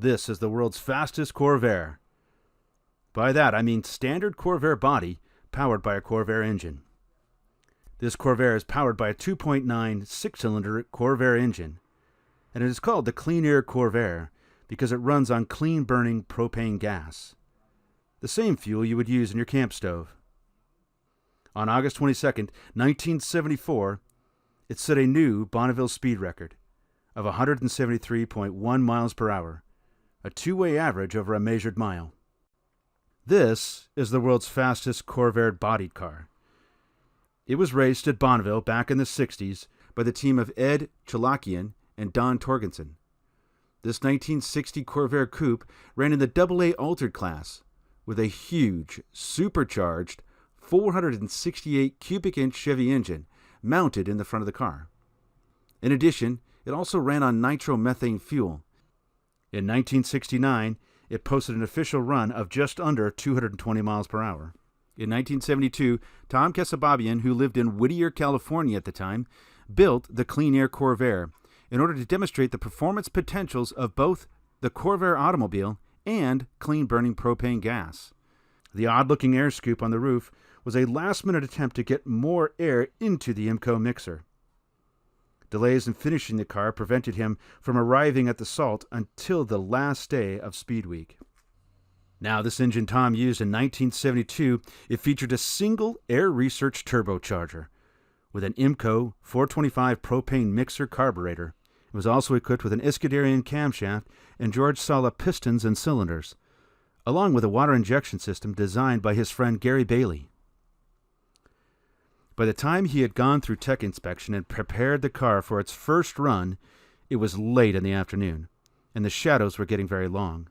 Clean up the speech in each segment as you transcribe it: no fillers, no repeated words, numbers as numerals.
This is the world's fastest Corvair. By that, I mean standard Corvair body powered by a Corvair engine. This Corvair is powered by a 2.9 six-cylinder Corvair engine, and it is called the Clean Air Corvair because it runs on clean-burning propane gas, the same fuel you would use in your camp stove. On August 22, 1974, it set a new Bonneville speed record of 173.1 miles per hour, a two-way average over a measured mile. This is the world's fastest Corvair bodied car. It was raced at Bonneville back in the 60s by the team of Ed Chalakian and Don Torgensen. This 1960 Corvair coupe ran in the AA Altered class with a huge, supercharged 468 cubic inch Chevy engine mounted in the front of the car. In addition, it also ran on nitromethane fuel. In 1969, it posted an official run of just under 220 miles per hour. In 1972, Tom Kesababian, who lived in Whittier, California at the time, built the Clean Air Corvair in order to demonstrate the performance potentials of both the Corvair automobile and clean-burning propane gas. The odd-looking air scoop on the roof was a last-minute attempt to get more air into the IMCO mixer. Delays in finishing the car prevented him from arriving at the SALT until the last day of Speed Week. Now, this engine Tom used in 1972, it featured a single Air Research turbocharger with an IMCO 425 propane mixer carburetor. It was also equipped with an Escuderian camshaft and George Sala pistons and cylinders, along with a water injection system designed by his friend Gary Bailey. By the time he had gone through tech inspection and prepared the car for its first run, it was late in the afternoon, and the shadows were getting very long.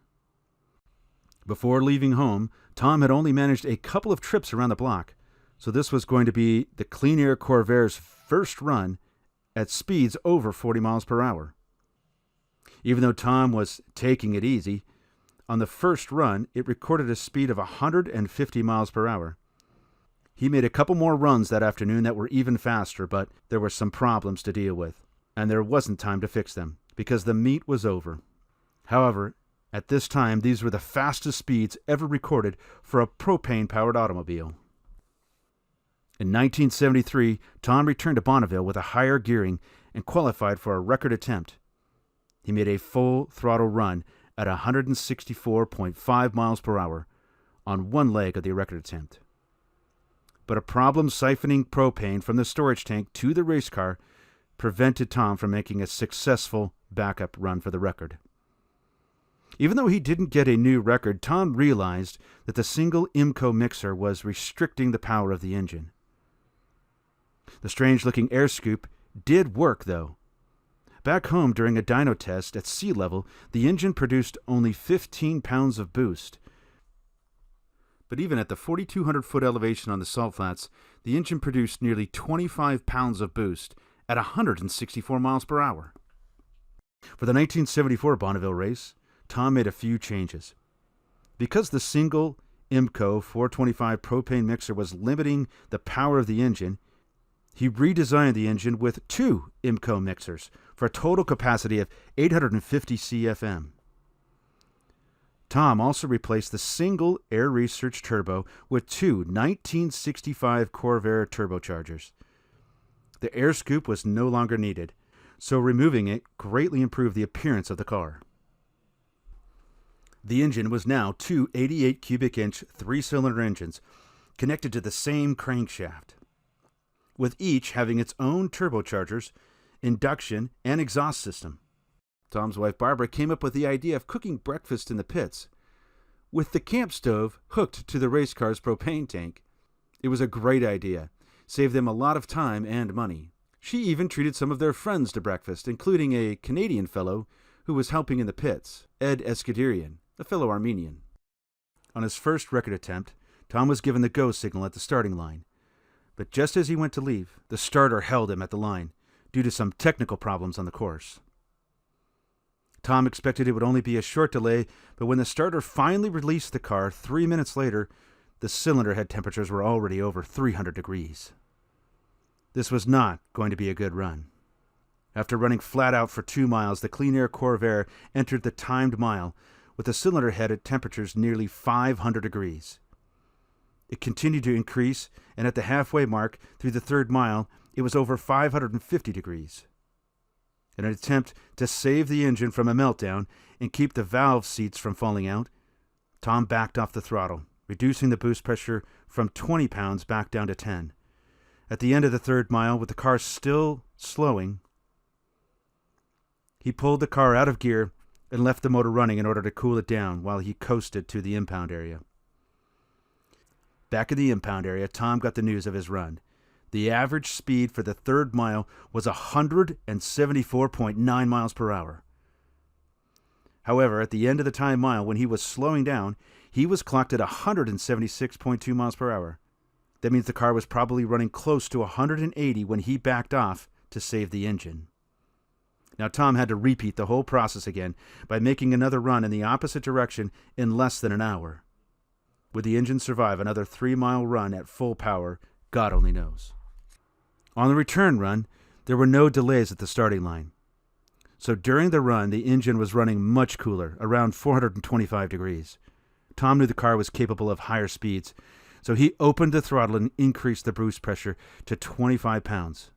Before leaving home, Tom had only managed a couple of trips around the block, so this was going to be the Clean Air Corvair's first run at speeds over 40 miles per hour. Even though Tom was taking it easy, on the first run, it recorded a speed of 150 miles per hour. He made a couple more runs that afternoon that were even faster, but there were some problems to deal with, and there wasn't time to fix them because the meet was over. However, at this time, these were the fastest speeds ever recorded for a propane-powered automobile. In 1973, Tom returned to Bonneville with a higher gearing and qualified for a record attempt. He made a full-throttle run at 164.5 miles per hour on one leg of the record attempt. But a problem siphoning propane from the storage tank to the race car prevented Tom from making a successful backup run for the record. Even though he didn't get a new record, Tom realized that the single IMCO mixer was restricting the power of the engine. The strange-looking air scoop did work, though. Back home during a dyno test at sea level, the engine produced only 15 pounds of boost. But even at the 4,200-foot elevation on the salt flats, the engine produced nearly 25 pounds of boost at 164 miles per hour. For the 1974 Bonneville race, Tom made a few changes. Because the single IMCO 425 propane mixer was limiting the power of the engine, he redesigned the engine with two IMCO mixers for a total capacity of 850 CFM. Tom also replaced the single Air Research turbo with two 1965 Corvair turbochargers. The air scoop was no longer needed, so removing it greatly improved the appearance of the car. The engine was now two 88 cubic inch three-cylinder engines connected to the same crankshaft, with each having its own turbochargers, induction, and exhaust system. Tom's wife Barbara came up with the idea of cooking breakfast in the pits, with the camp stove hooked to the race car's propane tank. It was a great idea, saved them a lot of time and money. She even treated some of their friends to breakfast, including a Canadian fellow who was helping in the pits, Ed Escuderian, a fellow Armenian. On his first record attempt, Tom was given the go signal at the starting line, but just as he went to leave, the starter held him at the line due to some technical problems on the course. Tom expected it would only be a short delay, but when the starter finally released the car 3 minutes later, the cylinder head temperatures were already over 300 degrees. This was not going to be a good run. After running flat out for 2 miles, the Clean Air Corvair entered the timed mile with the cylinder head at temperatures nearly 500 degrees. It continued to increase, and at the halfway mark through the 3rd mile, it was over 550 degrees. In an attempt to save the engine from a meltdown and keep the valve seats from falling out, Tom backed off the throttle, reducing the boost pressure from 20 pounds back down to 10. At the end of the 3rd mile, with the car still slowing, he pulled the car out of gear and left the motor running in order to cool it down while he coasted to the impound area. Back in the impound area, Tom got the news of his run. The average speed for the 3rd mile was 174.9 miles per hour. However, at the end of the time mile, when he was slowing down, he was clocked at 176.2 miles per hour. That means the car was probably running close to 180 when he backed off to save the engine. Now, Tom had to repeat the whole process again by making another run in the opposite direction in less than an hour. Would the engine survive another 3-mile run at full power? God only knows. On the return run, there were no delays at the starting line. So during the run, the engine was running much cooler, around 425 degrees. Tom knew the car was capable of higher speeds, so he opened the throttle and increased the boost pressure to 25 pounds.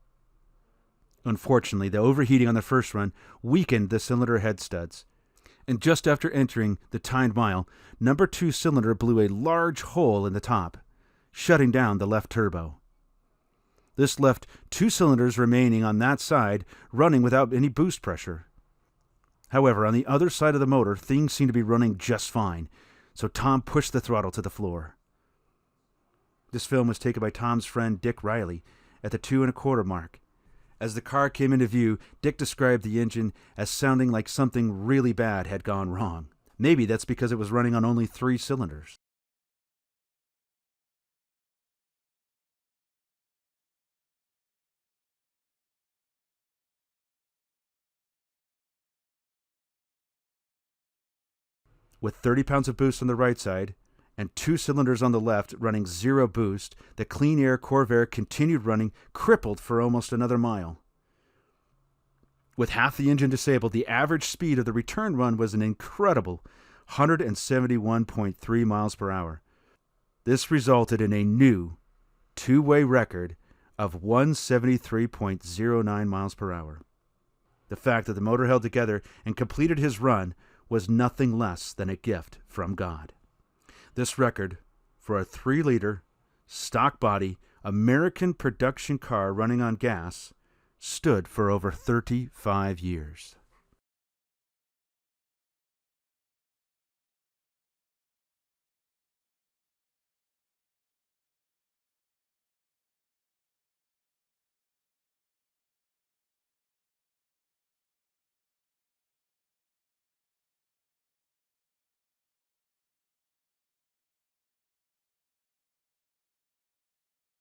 Unfortunately, the overheating on the first run weakened the cylinder head studs, and just after entering the timed mile, number 2 cylinder blew a large hole in the top, shutting down the left turbo. This left 2 cylinders remaining on that side, running without any boost pressure. However, on the other side of the motor, things seemed to be running just fine, so Tom pushed the throttle to the floor. This film was taken by Tom's friend Dick Riley at the 2 1/4 mark. As the car came into view, Dick described the engine as sounding like something really bad had gone wrong. Maybe that's because it was running on only 3 cylinders. With 30 pounds of boost on the right side and 2 cylinders on the left running 0 boost, the Clean Air Corvair continued running, crippled for almost another mile. With half the engine disabled, the average speed of the return run was an incredible 171.3 miles per hour. This resulted in a new 2-way record of 173.09 miles per hour. The fact that the motor held together and completed his run was nothing less than a gift from God. This record, for a 3-liter, stock body, American production car running on gas, stood for over 35 years.